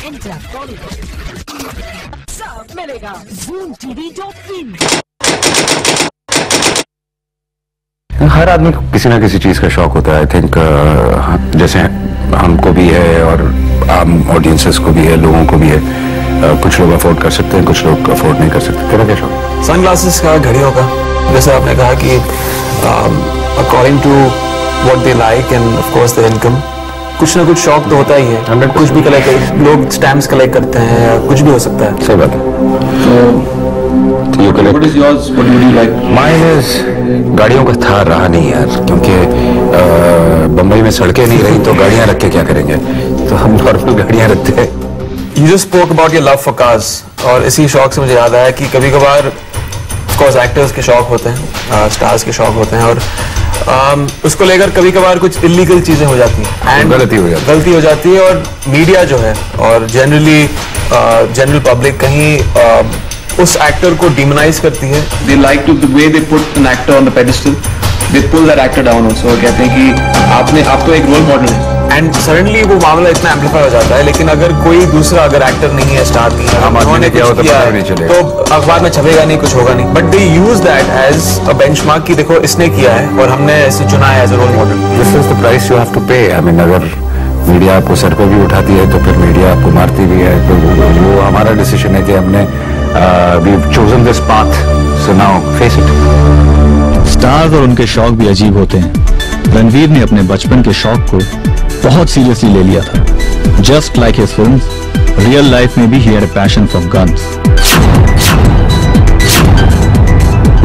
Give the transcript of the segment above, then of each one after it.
Enter Bollywood. सब मिलेगा ZoomTV.in। हर आदमी को किसी ना किसी चीज का शौक होता है। आई थिंक जैसे हमको भी है और आम ऑडियंसेस को भी है, लोगों को भी है। कुछ लोग अफोर्ड कर सकते हैं, कुछ लोग अफोर्ड नहीं कर सकते। तेरा क्या शौक? सनग्लासेस का, घड़ियों का। जैसे आपने कहा कि according to what they like and of course the income, कुछ ना कुछ शौक तो होता ही है। कुछ भी कलेक्ट, लोग स्टैम्प्स कलेक्ट करते हैं या कुछ भी हो सकता है। सही बात है। You collect. What is yours? What would you like? Mine is गाड़ियों का थार रहा नहीं यार, क्योंकि बम्बई में सड़कें नहीं रही तो गाड़ियां रख के क्या करेंगे, तो हम नॉर्मल गाड़ियां रखते हैं। You just spoke about your love for cars, और इसी शौक से मुझे याद आया कि कभी कभार of course एक्टर्स के शौक होते हैं, स्टार्स के शौक होते हैं, और उसको लेकर कभी कभार कुछ इलीगल चीजें हो जाती हैं, गलती हो जाती है, और मीडिया जो है और जनरल पब्लिक कहीं उस एक्टर को डिमोनाइज करती है। They like to the way they put an actor on the pedestal. They pull that actor down also. और कहते हैं कि आप तो एक रोल मॉडल है। एंड सडनली वो मामला इतना एम्पलीफाई हो जाता है, लेकिन अगर कोई दूसरा अगर एक्टर नहीं है, स्टार नहीं है, उन्होंने कुछ किया है तो अखबार में छपेगा नहीं, कुछ होगा नहीं। But they use that as a benchmark कि देखो इसने किया है और हमने ऐसे चुना है as a role model. This is the price you have to pay. I mean अगर मीडिया आपको सर पे भी उठाती है तो फिर मीडिया आपको मारती भी है, तो वो हमारा डिसीजन है कि हमने we've chosen this path, so now face it. Stars और उनके शौक भी अजीब होते हैं। रणवीर ने अपने बचपन के शौक को बहुत सीरियसली ले लिया था। Just like his films, real life में भी he had a passion for guns.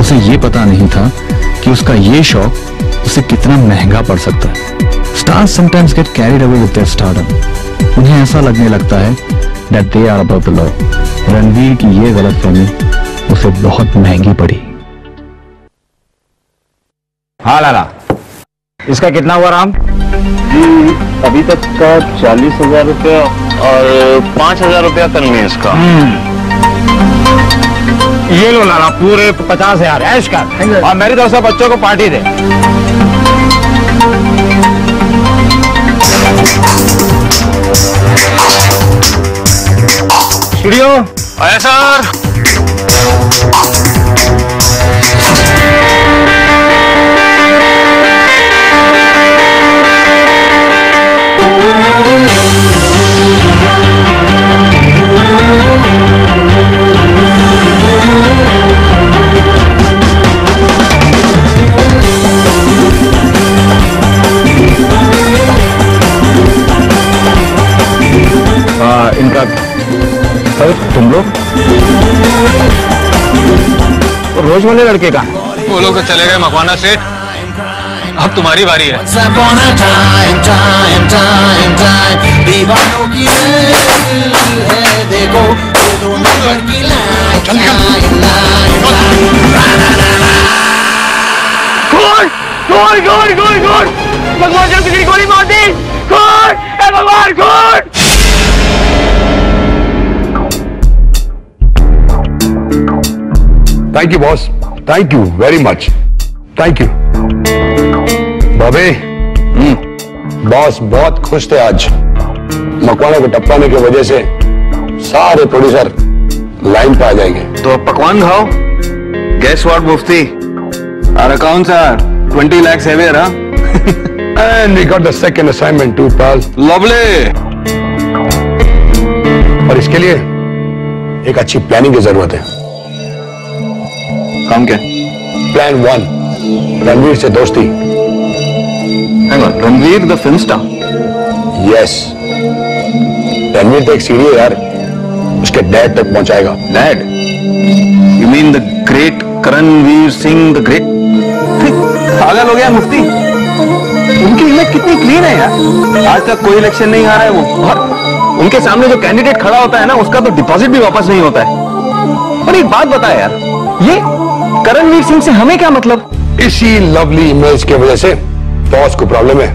उसे ये पता नहीं था कि उसका ये शौक उसे कितना महंगा पड़ सकता है। Stars sometimes get carried away with their stardom. उन्हें ऐसा लगने लगता है that they are above the law. Ranveer की ये गलतफहमी उसे बहुत महंगी पड़ी। हाँ लाला, इसका कितना हुआ राम? अभी तक का 40,000 रुपया और 5,000 रुपया कल में इसका। ये लो लाला, पूरे 50,000 ऐश कर, और मेरी तरफ से बच्चों को पार्टी दे। स्टूडियो आया सर। इनका सर, तुम लोग रोज वाले लड़के का? वो लोग तो चले गए मकवाना सेठ, अब तुम्हारी बारी है। भगवान जब किसी गोली मार दी, भगवान खून। Thank you, boss. Thank you very much. Thank you. Bobby, boss बहुत खुश थे आज। मकवाना को टपकाने की वजह से सारे प्रोड्यूसर लाइन पे आ जाएंगे। तो पकवान खाओ। Guess what, Mufti? Our accounts are 20 lakhs heavier, huh? And we got the second assignment too, pal. Lovely. और इसके लिए एक अच्छी प्लानिंग की जरूरत है। काम क्या? प्लान 1, रणवीर से दोस्ती। Hang on, Ranveer the film star? Yes, Ranveer तो एक सीढ़ी है यार, उसके डैड तक पहुंचाएगा। Dad? You mean the great Karanveer Singh the great? पागल हो गया मुफ्ती, उनकी इमेज कितनी क्लीन है यार। आज तक कोई इलेक्शन नहीं हारा है वो, और उनके सामने जो कैंडिडेट खड़ा होता है ना, उसका तो डिपॉजिट भी वापस नहीं होता है। और एक बात बता यार, ये करणवीर सिंह से हमें क्या मतलब? इसी लवली इमेज की वजह से बॉस को प्रॉब्लम है।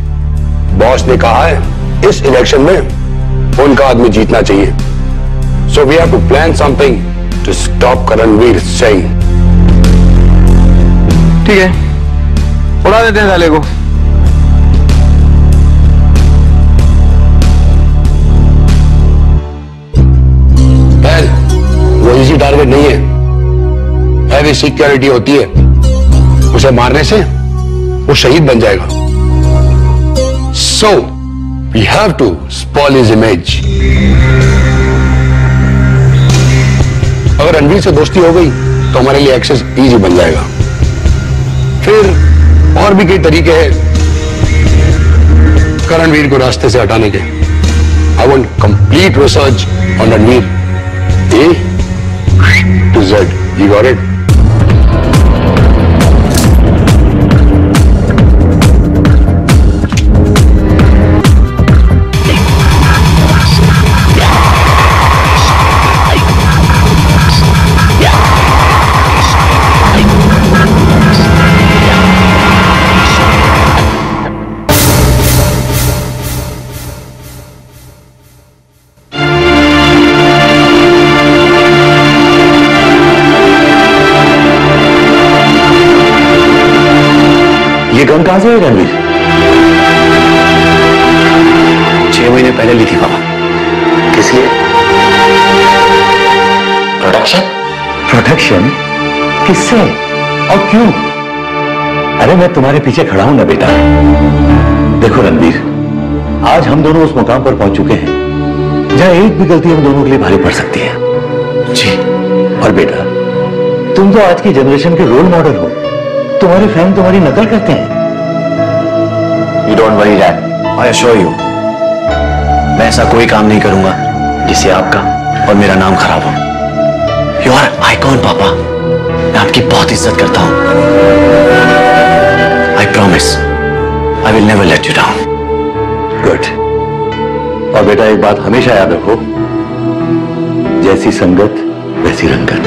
बॉस ने कहा है इस इलेक्शन में उनका आदमी जीतना चाहिए। So we have to plan something to stop Karanveer Singh. ठीक है, उड़ा देते हैं साले को। बेसिक क्वालिटी होती है, उसे मारने से वो शहीद बन जाएगा। So we have to spoil his image. अगर रणवीर से दोस्ती हो गई तो हमारे लिए एक्सेस इजी बन जाएगा। फिर और भी कई तरीके हैं रणवीर को रास्ते से हटाने के। I want complete research on Ranveer, A to Z. You got it? ये गन कहां से है रणवीर? 6 महीने पहले ली थी पापा। किस लिए? प्रोटेक्शन? प्रोटेक्शन? किससे और क्यों? अरे मैं तुम्हारे पीछे खड़ा हूं ना बेटा। देखो रणवीर, आज हम दोनों उस मुकाम पर पहुंच चुके हैं जहां एक भी गलती हम दोनों के लिए भारी पड़ सकती है। जी। और बेटा, तुम तो आज की जनरेशन के रोल मॉडल हो। तुम्हारे फैन तुम्हारी नकल करते हैं। You don't worry, Dad. I assure you, मैं ऐसा कोई काम नहीं करूंगा जिससे आपका और मेरा नाम खराब हो। You are an icon, पापा। मैं आपकी बहुत इज्जत करता हूं। I promise, I will never let you down. Good. और बेटा एक बात हमेशा याद रखो, जैसी संगत वैसी रंगत।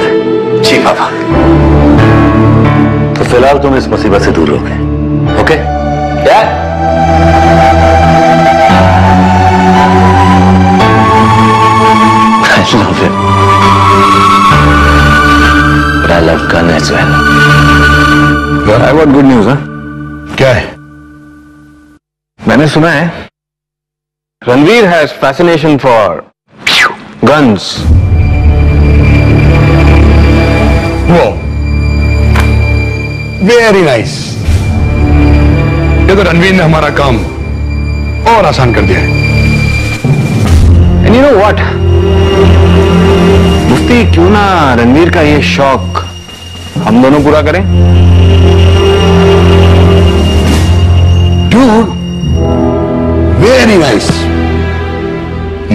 जी पापा। तो फिलहाल तुम इस मुसीबत से दूर रहोगे, okay? Dad? I love him. But I love gun as well. I got good news, huh? क्या है? मैंने सुना है Ranveer has fascination for guns. वो वेरी नाइस। ये तो रणवीर ने हमारा काम और आसान कर दिया है। And you know what? मुफ्ती, क्यों ना रणवीर का ये शौक हम दोनों पूरा करें? Dude, very nice.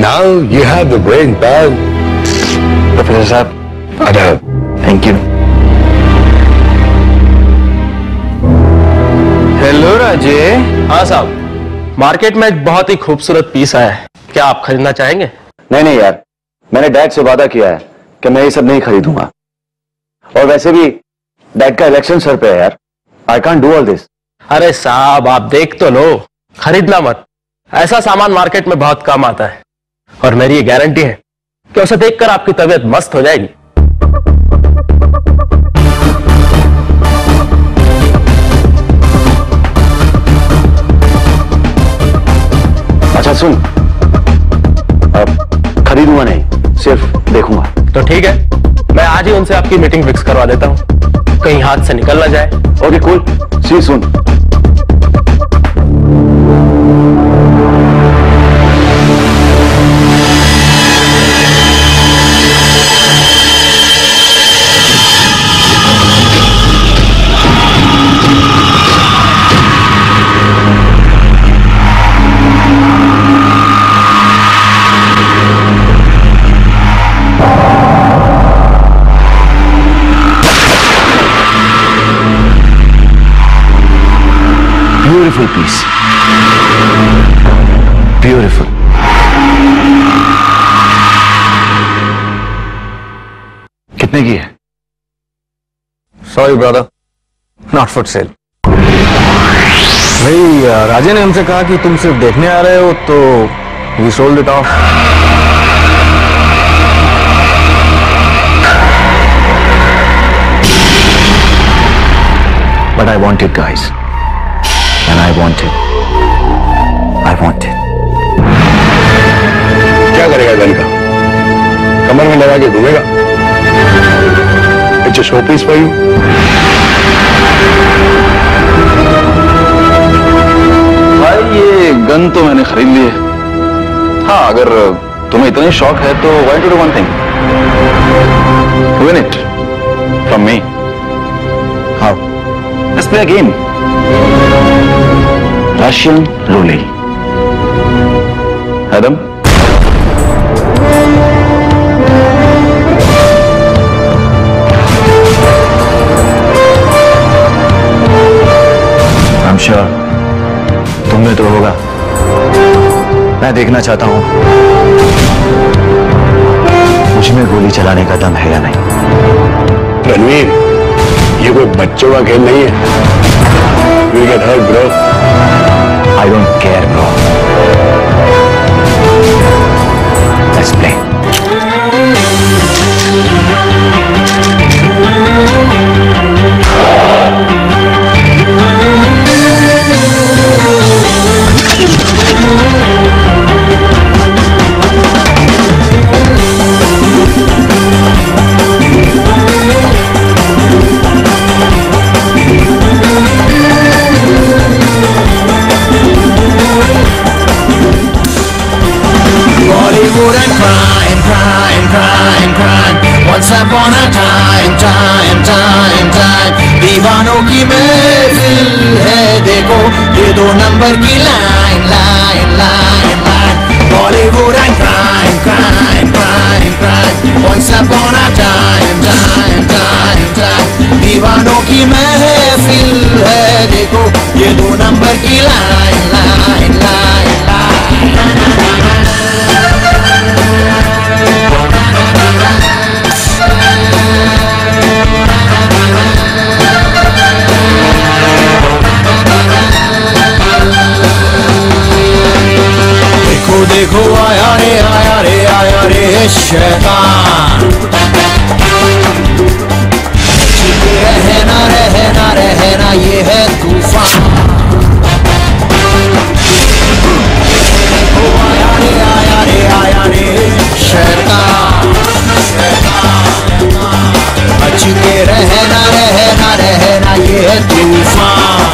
Now you have the brain, pal. Professor साहब, आदाब। Thank you. हेलो राजे। हाँ साहब, मार्केट में एक बहुत ही खूबसूरत पीस आया है, क्या आप खरीदना चाहेंगे? नहीं यार, मैंने डैड से वादा किया है कि मैं ये सब नहीं खरीदूंगा। और वैसे भी डैड का इलेक्शन सर पे है यार। I can't do all this. अरे साहब, आप देख तो लो, खरीदना मत। ऐसा सामान मार्केट में बहुत कम आता है और मेरी ये गारंटी है कि उसे देखकर आपकी तबीयत मस्त हो जाएगी। अच्छा सुन, अब खरीदूंगा नहीं, सिर्फ देखूंगा। तो ठीक है, मैं आज ही उनसे आपकी मीटिंग फिक्स करवा देता हूं, कहीं हाथ से निकल ना जाए। Okay cool, see you soon. Beautiful piece. Beautiful. कितने की है? Sorry brother, not for sale. भाई राजे ने हमसे कहा कि तुम सिर्फ देखने आ रहे हो, तो we sold it off. But I want it, guys. And I want it. I want it. क्या करेगा गन का? कमर में लगा के घूमेगा? It's a showpiece for you. भाई ये गन तो मैंने खरीद ली है। हाँ, अगर तुम्हें इतना ही शौक है तो why don't you do one thing? Win it from me. How? Let's play a game. Russian roulette. Adam? I'm sure तुमने तो होगा। मैं देखना चाहता हूं मुझमें गोली चलाने का दम है या नहीं। रणवीर, ये कोई बच्चों का खेल नहीं है। You get hurt, bro. I don't care, bro. Let's play. Bollywood and crime, crime, crime, crime. Once upon a time, time, time, time. दीवानों की महफिल है देखो, ये 2 नंबर की line, line, line, line. Bollywood and crime, crime, crime, crime. Once upon a time, time, time, time. दीवानों की महफिल है देखो, ये 2 नंबर की लाइन, लाइन, लाइन, लाइन. देखो आया रे आया रे आया रे शैतान. रहना रहना रहना ये है तूफान. देखो आया रे आया रे शैतान. बच के रहना रहना रहना ये है तूफान.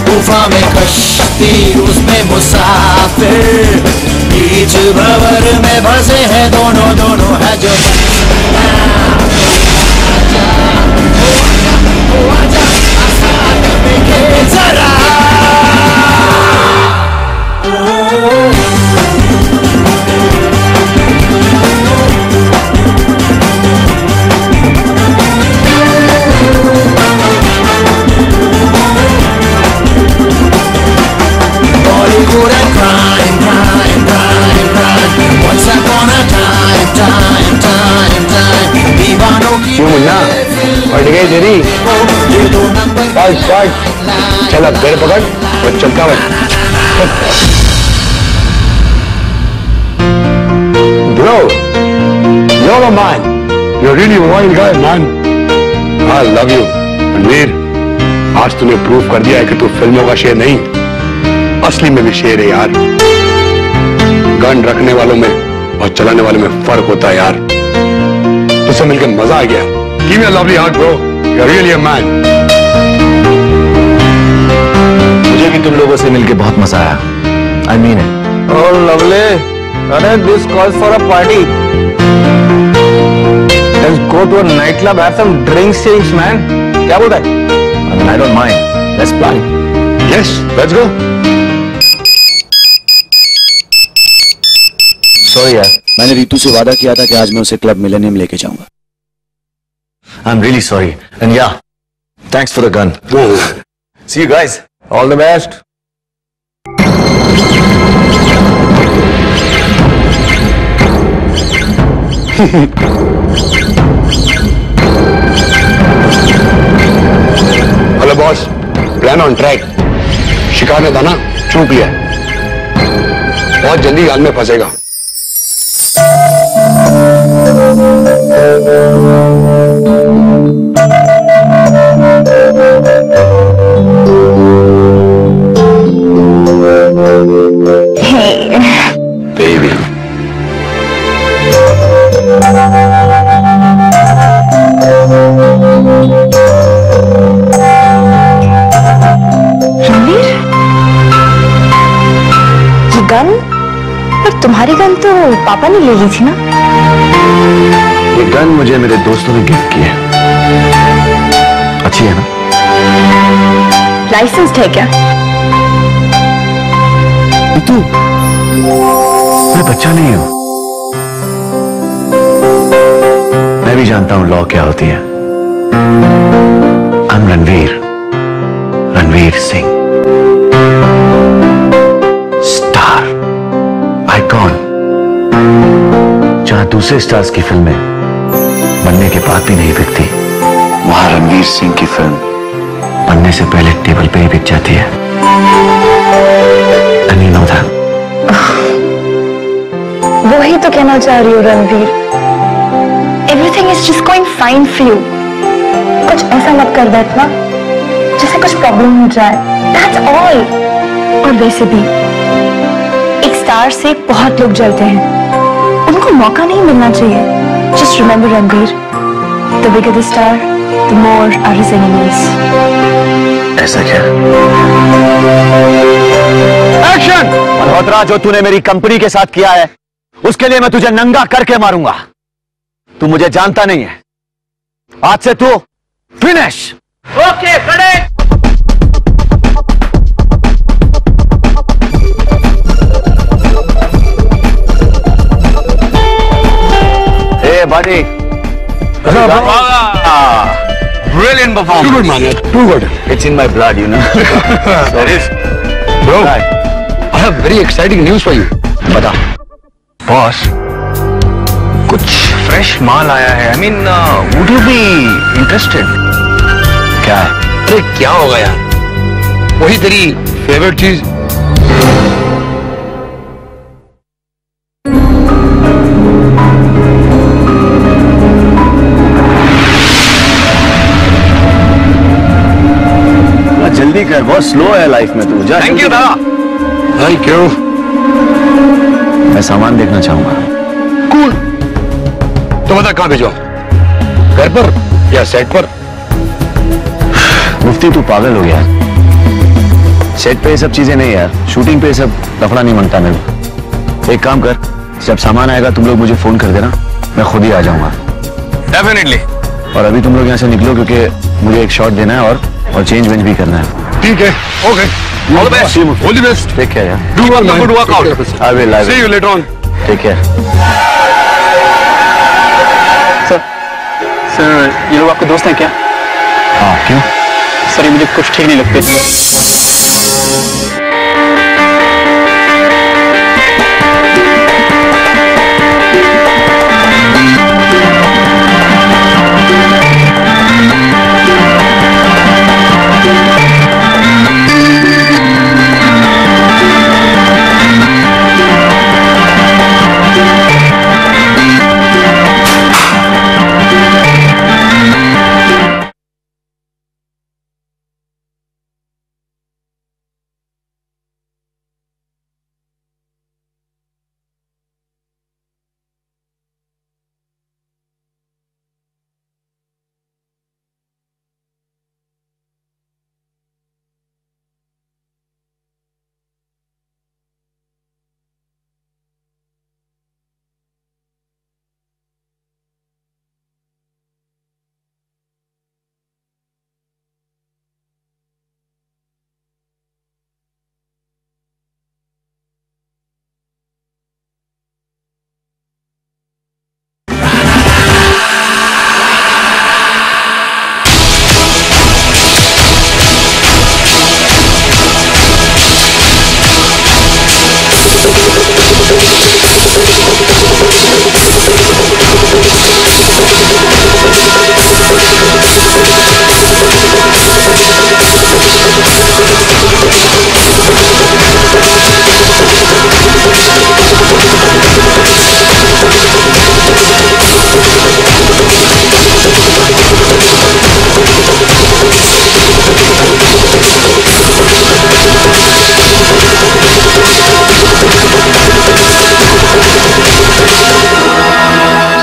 तूफान में कश्ती उसमें मुसाफिर, बीच भंवर में फंसे हैं दोनों दोनों है जो. जरा Bollywood and crime, crime, crime, crime. Once upon a time, time, time, time. दीवानों की क्यों मुन्ना, पड़ गई तेरी? चल अब पैर पकड़ और चलता बन. Bro, you're a man. You're really a wild guy, man. I love you. Ranveer, आज तूने प्रूव कर दिया है कि तू फिल्मों का शेर नहीं, असली में भी शेर है यार. गन रखने वालों में और चलाने वालों में फर्क होता है यार. तुझसे मिलकर मजा आ गया. Give me a lovely hug, bro. You're really a man. मुझे भी तुम लोगों से मिलकर बहुत मजा आया. I mean it. Oh, lovely. अरे this calls for a party. Let's go to a nightclub, have some drinks, change, man. क्या बोलता है? I mean, I don't mind. Let's plan. Yes, let's go. Sorry यार, मैंने रीतू से वादा किया था कि आज मैं उसे क्लब मिलेनियम लेके जाऊंगा. I'm really sorry. And yeah, thanks for the gun. See you guys. All the best. Hello boss, plan on track. शिकार ने था ना, चूक लिया. बहुत जल्दी जाल में फंसेगा. Baby. तुम्हारी गन तो पापा ने ले ली थी ना? ये गन मुझे मेरे दोस्तों ने गिफ्ट की है। अच्छी है ना? लाइसेंस्ड है क्या? तू मैं बच्चा नहीं हूं। मैं भी जानता हूं लॉ क्या होती है। I'm Ranveer Singh, star icon. जहां दूसरे स्टार्स की फिल्में बनने के बाद भी नहीं बिकती, वहां रणवीर सिंह की फिल्म बनने से पहले टेबल पे ही बिक जाती है। And you know that? वही तो कहना चाह रही हूँ Ranveer. Everything is just going fine for you. कुछ ऐसा मत कर बैठना जैसे कुछ प्रॉब्लम हो जाए। That's all. और वैसे भी एक स्टार से बहुत लोग जलते हैं, उनको मौका नहीं मिलना चाहिए। Just remember Ranveer, the bigger the star, the more are his enemies. ऐसा क्या? एक्शन! मल्होत्रा, जो तूने मेरी कंपनी के साथ किया है उसके लिए मैं तुझे नंगा करके मारूंगा। तू मुझे जानता नहीं है। आज से तू फिनिश। ओके, खड़े। Hey buddy. Brilliant performance. Too good, man. Too good. It's in my blood, you know. That is. Bro, I have very exciting news for you. बता। बॉस, कुछ फ्रेश माल आया है। I mean, would you be interested? क्या है? अरे क्या होगा यार? वही तेरी फेवरेट चीज। जल्दी कर, बहुत स्लो है लाइफ में तू। जा। थैंक यू दादा। Thank you. मैं सामान देखना चाहूंगा। कूल। तो बता कहाँ भेजो? घर पर या सेट पर? मुफ्ती तू पागल हो गया। सेट पे ये सब चीजें नहीं यार, शूटिंग पे ये सब लफड़ा नहीं मांगता मेरे को। एक काम कर, जब सामान आएगा तुम लोग मुझे फोन कर देना, मैं खुद ही आ जाऊंगा। डेफिनेटली। और अभी तुम लोग यहाँ से निकलो क्योंकि मुझे एक शॉट देना है और चेंज वेंज भी करना है। ठीक है, okay. All the best. All the best. Take care यार। Do good workout. I will see you later on. Take care. Sir, ये लोग आपके दोस्त हैं क्या? हाँ, क्यों? सर, ये मुझे कुछ ठीक नहीं लगते।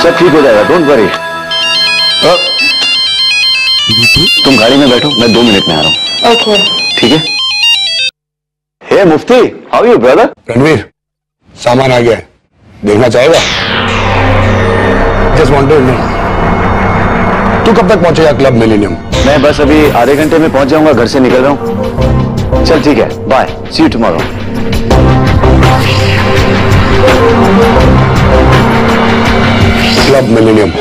सब ठीक हो जाएगा, डोंट वरी। तुम गाड़ी में बैठो, मैं 2 मिनट में आ रहा हूँ। ओके। ठीक है। Hey Mufti, how are you brother? Ranveer, सामान आ गया है। देखना चाहेगा? जस्ट वांट टू नो, तू कब तक पहुंचेगा क्लब मिलेनियम? मैं बस अभी आधे घंटे में पहुंच जाऊंगा, घर से निकल रहा हूं। चल ठीक है, bye, see you tomorrow. Club millennium.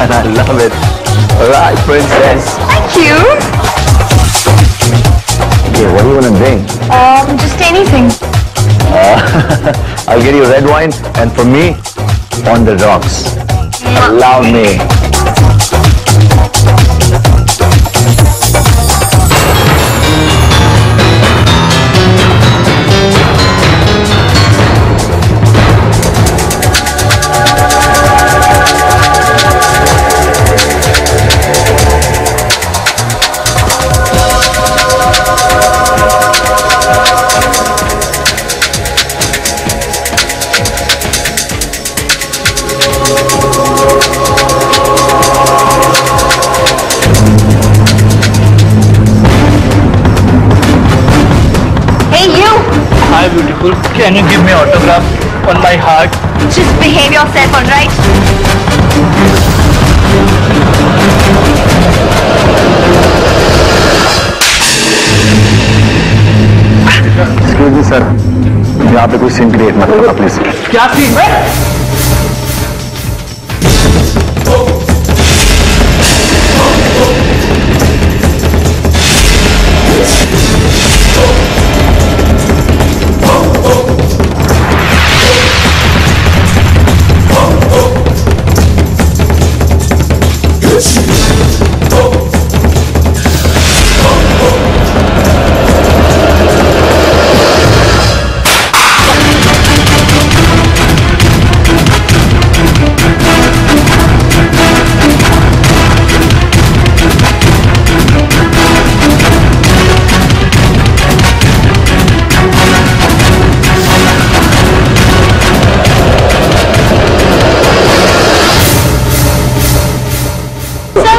I love it. All right, princess. Thank you. Okay, what do you want to drink? Just anything. I'll get you red wine, and for me, on the rocks. Love me. Hi beautiful, can you give me autograph on my heart? Just behave yourself, all right? Excuse me, sir. यहाँ पे कोई scene create मत करना please. क्या scene है?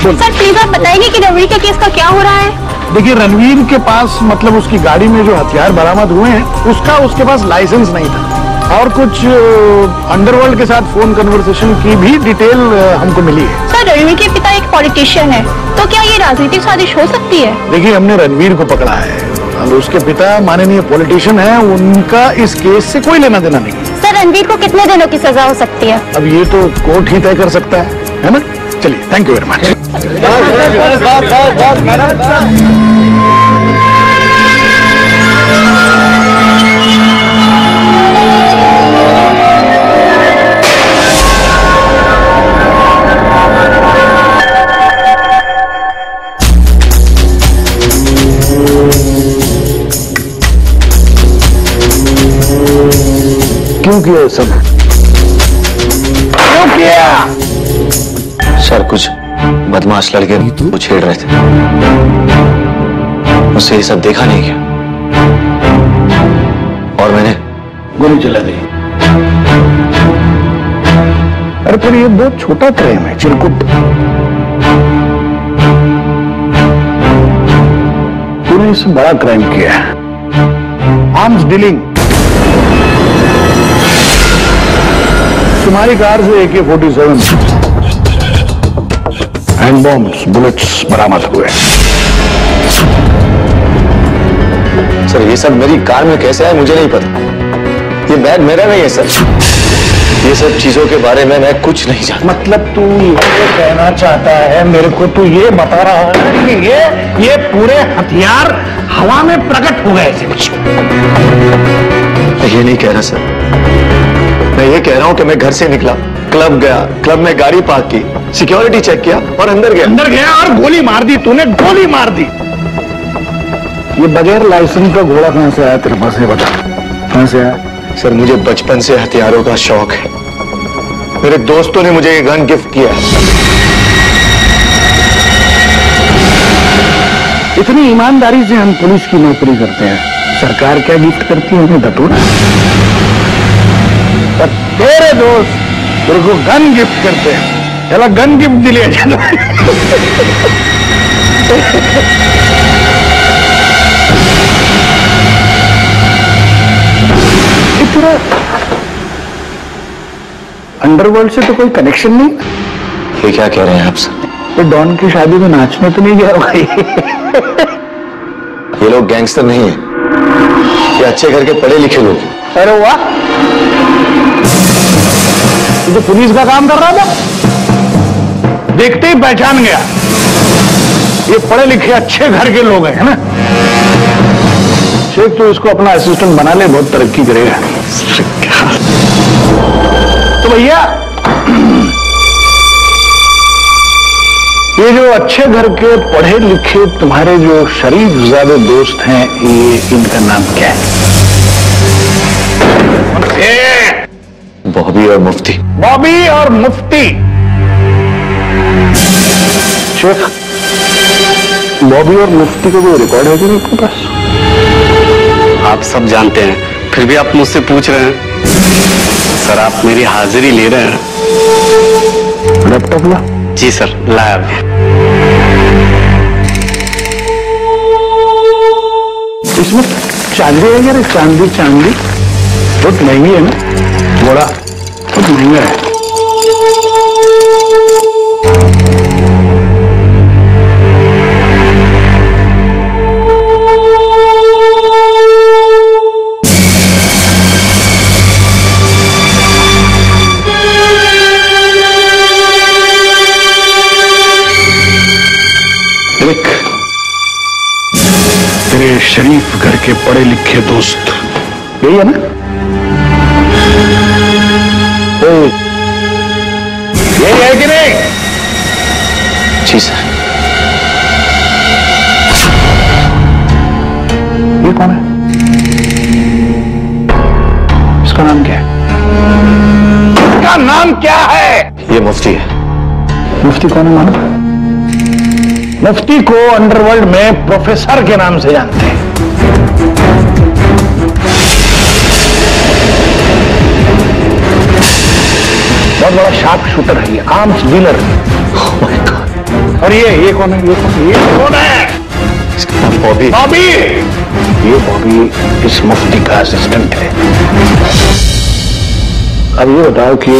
Sir please आप बताएंगे कि रणवीर के केस का क्या हो रहा है? देखिए रणवीर के पास मतलब उसकी गाड़ी में जो हथियार बरामद हुए हैं उसका उसके पास लाइसेंस नहीं था और कुछ अंडरवर्ल्ड के साथ फोन कन्वर्सेशन की भी डिटेल हमको मिली है। सर रणवीर के पिता एक पॉलिटिशियन है, तो क्या ये राजनीतिक साजिश हो सकती है? देखिए हमने रणवीर को पकड़ा है और उसके पिता माननीय पॉलिटिशियन है, उनका इस केस से कोई लेना देना नहीं। सर रणवीर को कितने दिनों की सजा हो सकती है? अब ये तो कोर्ट ही तय कर सकता है ना? चलिए थैंक यू वेरी मच। क्यों किया ये सब? क्यों किया? सर कुछ बदमाश लड़के वो छेड़ रहे थे, मुझसे ये सब देखा नहीं क्या और मैंने गोली चला दी। अरे पर ये बहुत छोटा क्राइम है, चिरकुट। तूने ने इससे बड़ा क्राइम किया है, आर्म्स डीलिंग। तुम्हारी कार से AK-47 हैंड बॉम्ब्स, बुलेट्स बरामद हुए। सर ये सब मेरी कार में कैसे आया मुझे नहीं पता। ये बैग मेरा नहीं है सर। ये सब चीजों के बारे में मैं कुछ नहीं जानता। मतलब तू ये कहना चाहता है मेरे को, तू ये बता रहा है कि ये पूरे हथियार हवा में प्रकट हो गए थे कुछ? मैं ये नहीं कह रहा सर, मैं ये कह रहा हूं कि मैं घर से निकला, क्लब गया, क्लब में गाड़ी पार्क की, सिक्योरिटी चेक किया और अंदर गया और गोली मार दी। तूने गोली मार दी। ये बगैर लाइसेंस का घोड़ा कहां से आया तेरे पास, ये बता कहां से आया? सर मुझे बचपन से हथियारों का शौक है। मेरे दोस्तों ने मुझे ये गन गिफ्ट किया। इतनी ईमानदारी से हम पुलिस की नौकरी करते हैं, सरकार क्या गिफ्ट करती है हमें बतो ना। पर तेरे दोस्त तेरे को गन गिफ्ट करते हैं। चला गन गिफ्ट दिले चलो। अंडरवर्ल्ड से तो कोई कनेक्शन नहीं? ये क्या कह रहे हैं आप सर? तो डॉन की शादी में नाचने तो नहीं गया भाई? ये लोग गैंगस्टर नहीं है, ये अच्छे घर के पढ़े लिखे लोग। अरे वाह, तू तो पुलिस का काम कर रहा था, देखते ही पहचान गया ये पढ़े लिखे अच्छे घर के लोग हैं, है ना? शेख तो इसको अपना असिस्टेंट बना ले, बहुत तरक्की करेगा। तो भैया ये जो अच्छे घर के पढ़े लिखे तुम्हारे जो शरीफ ज़ादे दोस्त हैं, ये इनका नाम क्या है? बॉबी और मुफ्ती। बॉबी और मुफ्ती। शेख, बॉबी और मुफ्ती का कोई रिकॉर्ड है कि नहीं आपके पास? आप सब जानते हैं, फिर भी आप मुझसे पूछ रहे हैं। सर आप मेरी हाजिरी ले रहे हैं। लैपटॉप ला। जी सर, लाया भी। इसमें चांदी है यार, चांदी चांदी बहुत महंगी है ना, बड़ा बहुत महंगा है। तेरे शरीफ घर के पढ़े लिखे दोस्त यही है ना? यही है कि नहीं? जी सर। ये कौन है? इसका नाम क्या है? इसका नाम क्या है? ये मुफ्ती है। मुफ्ती कौन है मालूम? मुफ्ती को अंडरवर्ल्ड में प्रोफेसर के नाम से जानते हैं। बहुत बड़ा शार्प शूटर है ये, arms dealer. Oh my God. और ये कौन है? ये कौन है? इसका नाम बॉबी। बॉबी। ये बॉबी इस मुफ्ती का असिस्टेंट है। अब ये बताओ कि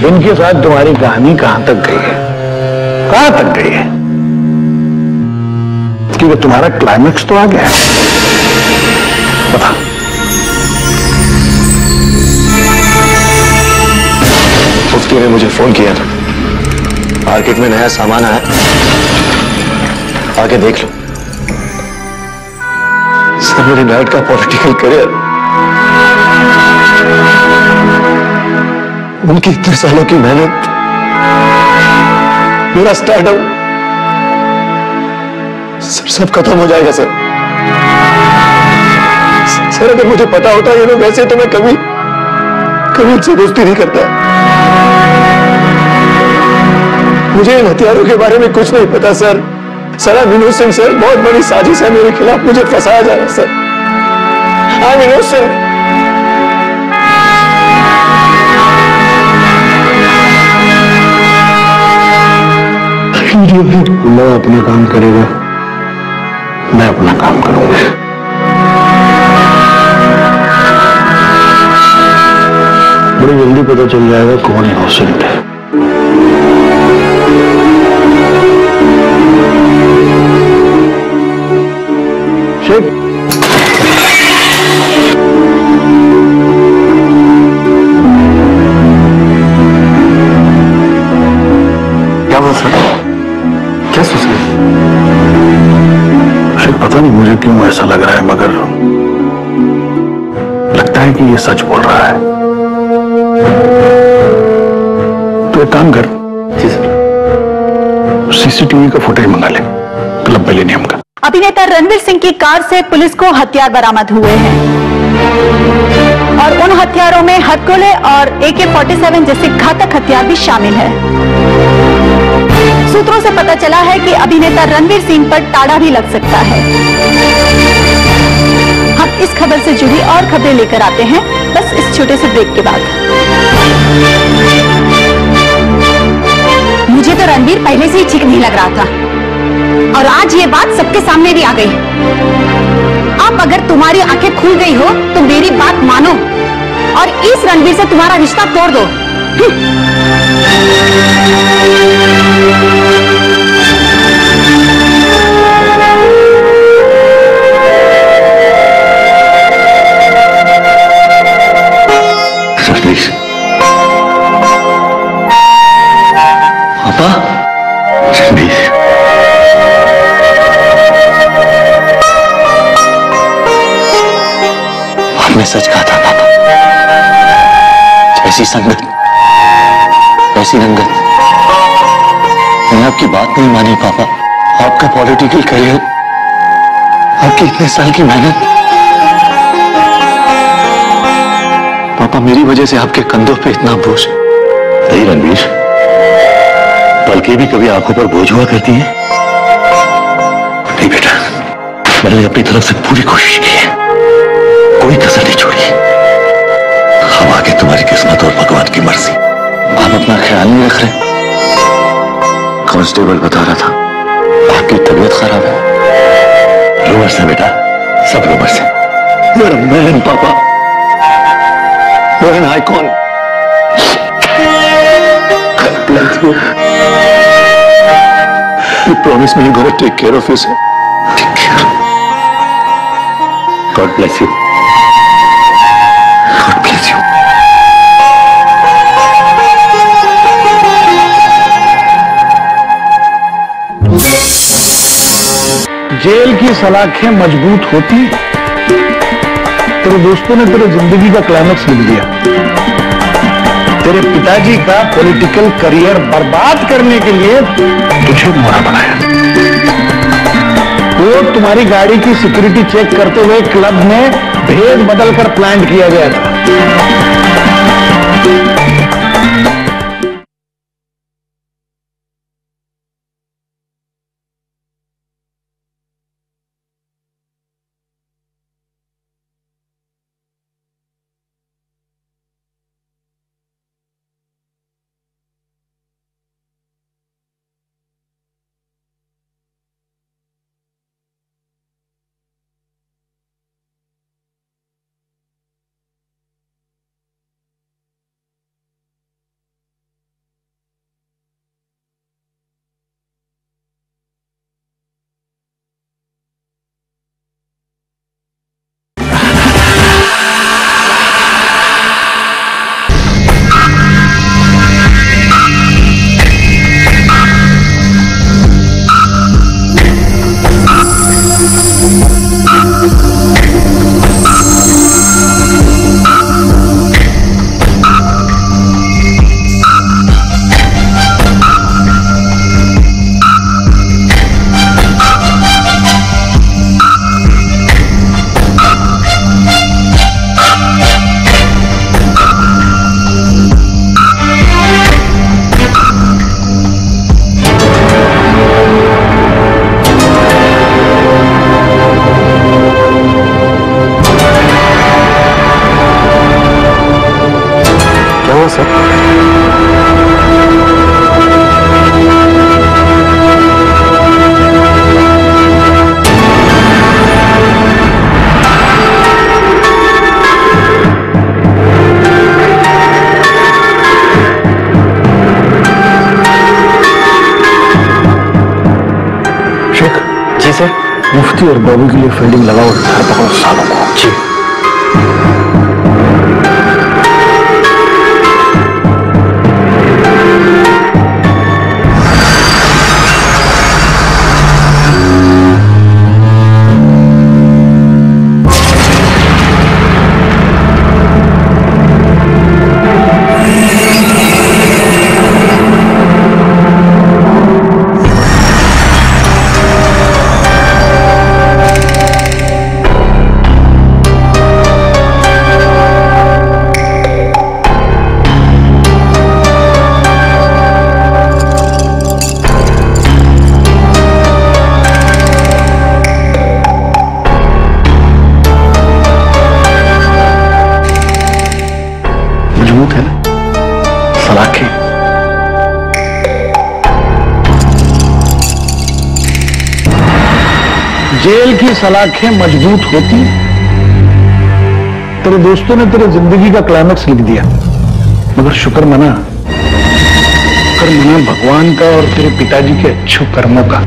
इनके साथ तुम्हारी कहानी कहां तक गई है? कहां तक गई है? क्योंकि तुम्हारा क्लाइमेक्स तो आ गया है। बता। मुफ्ती ने मुझे फोन किया था, मार्केट में नया सामान आया, आके देख लो। सर मेरे डैड का पॉलिटिकल करियर, उनकी इतने सालों की मेहनत, मेरा स्टार्टअप, सर सब खत्म हो जाएगा सर। सर अगर मुझे पता होता ये लोग ऐसे तो मैं कभी उनसे दोस्ती नहीं करता। मुझे इन हथियारों के बारे में कुछ नहीं पता sir. Sir I am innocent sir, बहुत बड़ी साजिश है मेरे खिलाफ, मुझे फंसाया जा रहा है sir. I am innocent. Allah अपना काम करेगा, मैं अपना काम करूंगा। बड़ी जल्दी पता चल जाएगा कौन इनोसेंट है। शेख, क्या हुआ सर? क्या सोच रहे? शेख, पता नहीं मुझे क्यों ऐसा लग रहा है, मगर लगता है कि ये सच बोल रहा है। तो एक काम कर। जी सर। सीसीटीवी का फुटेज मंगा ले, क्लब मिलेनियम का। अभिनेता रणवीर सिंह की कार से पुलिस को हथियार बरामद हुए हैं और उन हथियारों में हथगोले और AK-47 जैसे घातक हथियार भी शामिल है। सूत्रों से पता चला है कि अभिनेता रणवीर सिंह पर टाड़ा भी लग सकता है। हम इस खबर से जुड़ी और खबरें लेकर आते हैं, बस इस छोटे से ब्रेक के बाद। मुझे तो रणवीर पहले से ही ठीक नहीं लग रहा था और आज ये बात सबके सामने भी आ गई। अब अगर तुम्हारी आंखें खुल गई हो तो मेरी बात मानो और इस रणवीर से तुम्हारा रिश्ता तोड़ दो। रणवीर, पापा, रणवीर, आपने सच कहा था पापा। जैसी संगत वैसी रंगत। मैंने आपकी बात नहीं मानी पापा। आपका पॉलिटिकल करियर, आपकी इतने साल की मेहनत, पापा मेरी वजह से आपके कंधों पे इतना बोझ। नहीं रणवीर, पलकें भी कभी आंखों पर बोझ हुआ करती हैं। नहीं बेटा, मैंने अपनी तरफ से पूरी कोशिश की है, कोई कसर नहीं छोड़ी। अब आगे तुम्हारी किस्मत और भगवान की मर्जी। आप अपना ख्याल नहीं रख रहे। कांस्टेबल बता रहा था आपकी तबीयत खराब है। रूमर से बेटा, सब रूमर से। You're a man, पापा। You're an icon. God bless you. You promised me you're going to take care of yourself. Take care. God bless you. God bless you. Jail की सलाखें मजबूत होती, तेरे दोस्तों ने तेरे जिंदगी का क्लाइमेक्स लिख दिया। तेरे पिताजी का पॉलिटिकल करियर बर्बाद करने के लिए तुझे मोहरा बनाया। वो तुम्हारी गाड़ी की सिक्योरिटी चेक करते हुए क्लब में भेद बदलकर प्लान किया गया था। मुफ्ती और बॉबी के लिए फील्डिंग लगाओ, पकड़ो सालों को। जी। मजबूत है ना सलाखें। जेल की सलाखें मजबूत होती, तेरे दोस्तों ने तेरे जिंदगी का क्लाइमेक्स लिख दिया, मगर शुक्र मना भगवान का और तेरे पिताजी के अच्छे कर्मों का,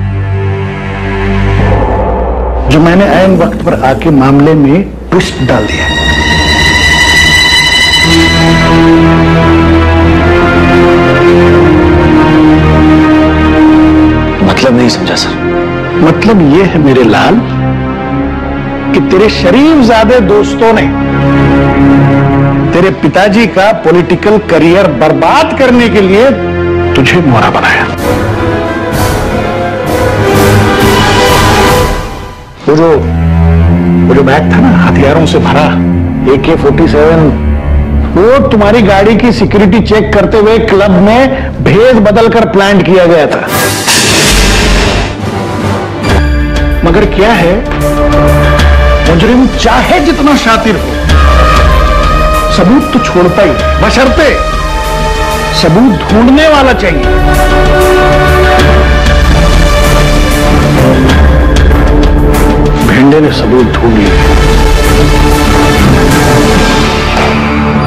जो मैंने ऐन वक्त पर आके मामले में ट्विस्ट डाल दिया। मतलब नहीं समझा सर। मतलब यह है मेरे लाल कि तेरे शरीफजादे दोस्तों ने तेरे पिताजी का पॉलिटिकल करियर बर्बाद करने के लिए तुझे मोहरा बनाया। वो जो बैग था ना हथियारों से भरा AK-47, वो तुम्हारी गाड़ी की सिक्योरिटी चेक करते हुए क्लब में भेद बदलकर प्लांट किया गया था। मगर क्या है, मुजरिम चाहे जितना शातिर हो, सबूत तो छोड़ता ही, बशर्ते सबूत ढूंढने वाला चाहिए। भेंडे ने सबूत ढूंढ लिए।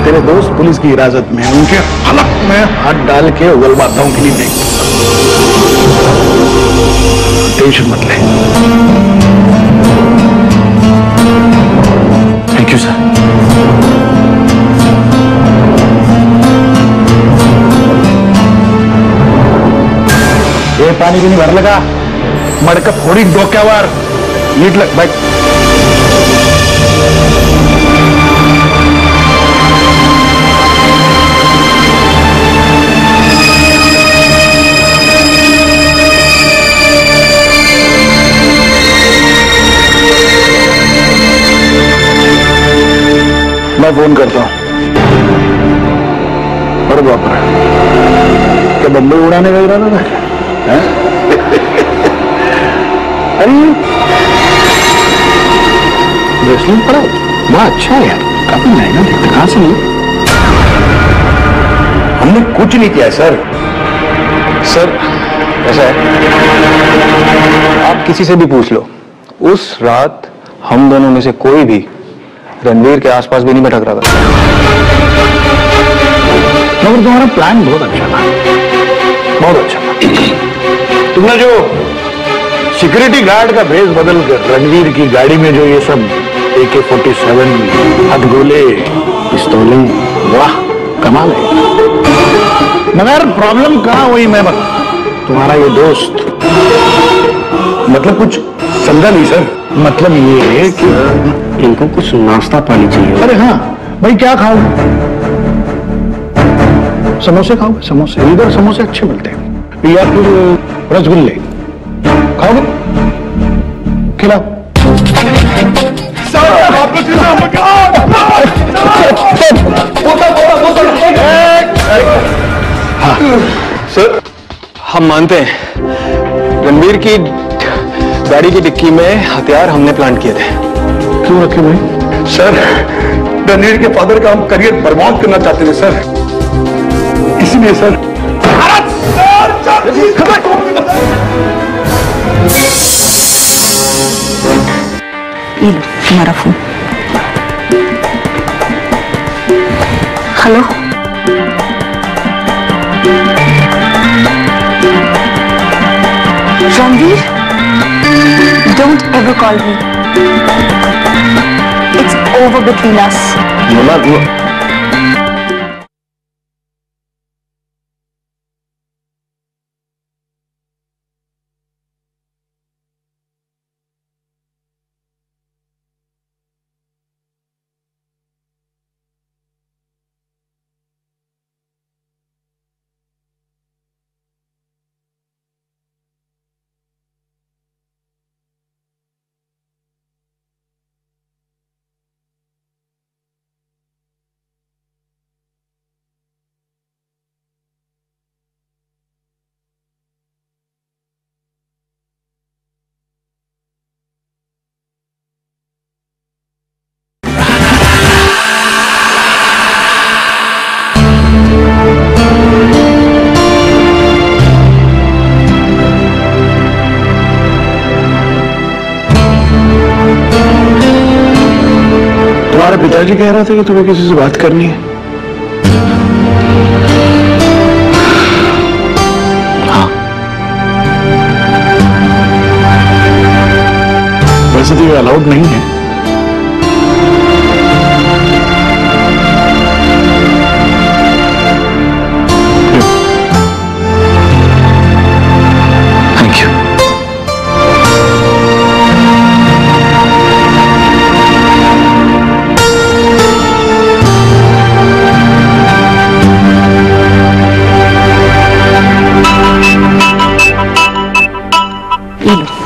तेरे दोस्त पुलिस की हिरासत में, उनके हलक में हाथ डाल के उगलवाता हूं कि नहीं। टेंशन मत ले। Thank you sir. ये पानी भी नहीं भर लगा, मड़का थोड़ी डोक्यावर नीट लग भाई। मैं फोन करता हूं। अरे बाप रे, क्या बम्बई उड़ाने का इरादा था क्या? अरे ब्रेसलेट पड़ा, बड़ा अच्छा है यार, काफी महंगा दिखता है। कहां से मिला? हमने कुछ नहीं किया सर। सर ऐसा है, आप किसी से भी पूछ लो, उस रात हम दोनों में से कोई भी रणवीर के आसपास भी नहीं भटक रहा था। मगर तुम्हारा प्लान बहुत अच्छा था, बहुत अच्छा था। तुमने जो सिक्योरिटी गार्ड का भेष बदल कर रणवीर की गाड़ी में जो ये सब AK-47, हथगोले, पिस्तौलें, वाह कमाल है। मगर प्रॉब्लम कहां हुई मैं बता, तुम्हारा ये दोस्त, मतलब कुछ समझा नहीं सर। मतलब ये है कि इनको कुछ नाश्ता पानी चाहिए। अरे हाँ भाई, क्या खाओगे? समोसे खाओगे? समोसे इधर समोसे अच्छे मिलते हैं, या फिर रसगुल्ले खाओगे? खिलाओ। हाँ सर, हम मानते हैं रणवीर की गाड़ी की डिक्की में हथियार हमने प्लांट किए थे। क्यों रखे भाई? सर, रणवीर के फादर का हम करियर बर्बाद करना चाहते थे सर, इसलिए सर। ये लो तुम्हारा phone. Hello, Ranveer, Don't ever call me. It's over between us. मम्मा तुम्हारे पिताजी कह रहा था कि तुम्हें किसी से बात करनी है। हाँ। वैसे तो ये अलाउड नहीं है। Thank you.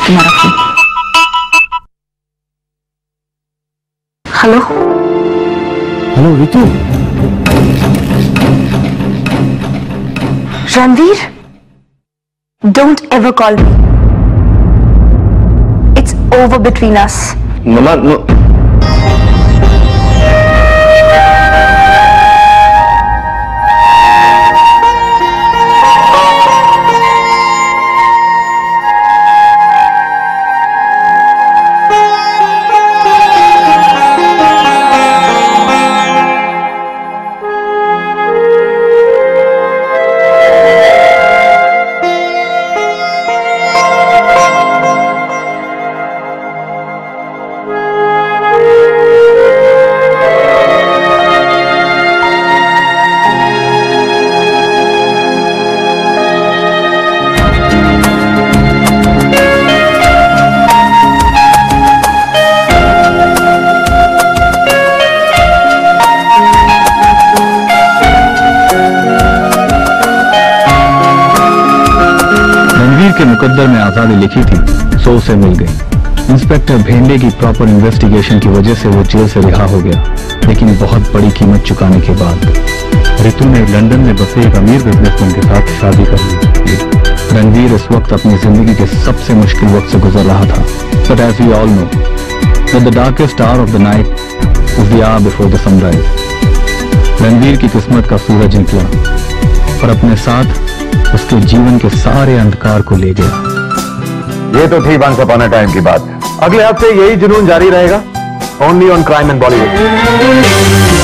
तुम्हारा phone. Hello hello Ritu. Ranveer, don't ever call me. It's over between us. Mamma no. के मुकद्दर में आजादी लिखी थी, सो उसे मिल गई। इंस्पेक्टर भेंडे की प्रॉपर इन्वेस्टिगेशन की वजह से वो जेल से रिहा हो गया, लेकिन बहुत बड़ी कीमत चुकाने के बाद। रितु ने लंदन में बसे एक अमीर बिजनेसमैन के साथ शादी कर ली। रणवीर इस वक्त अपनी जिंदगी के सबसे मुश्किल वक्त से गुजर रहा था। But as we all know that the darkest hour of the night is the hour before the sunrise। Ranveer की किस्मत का सूरज निकला और अपने साथ उसके जीवन के सारे अंधकार को ले गया। ये तो थी वंस अपॉन अ टाइम की बात। अगले हफ्ते यही जुनून जारी रहेगा, only on crime and Bollywood.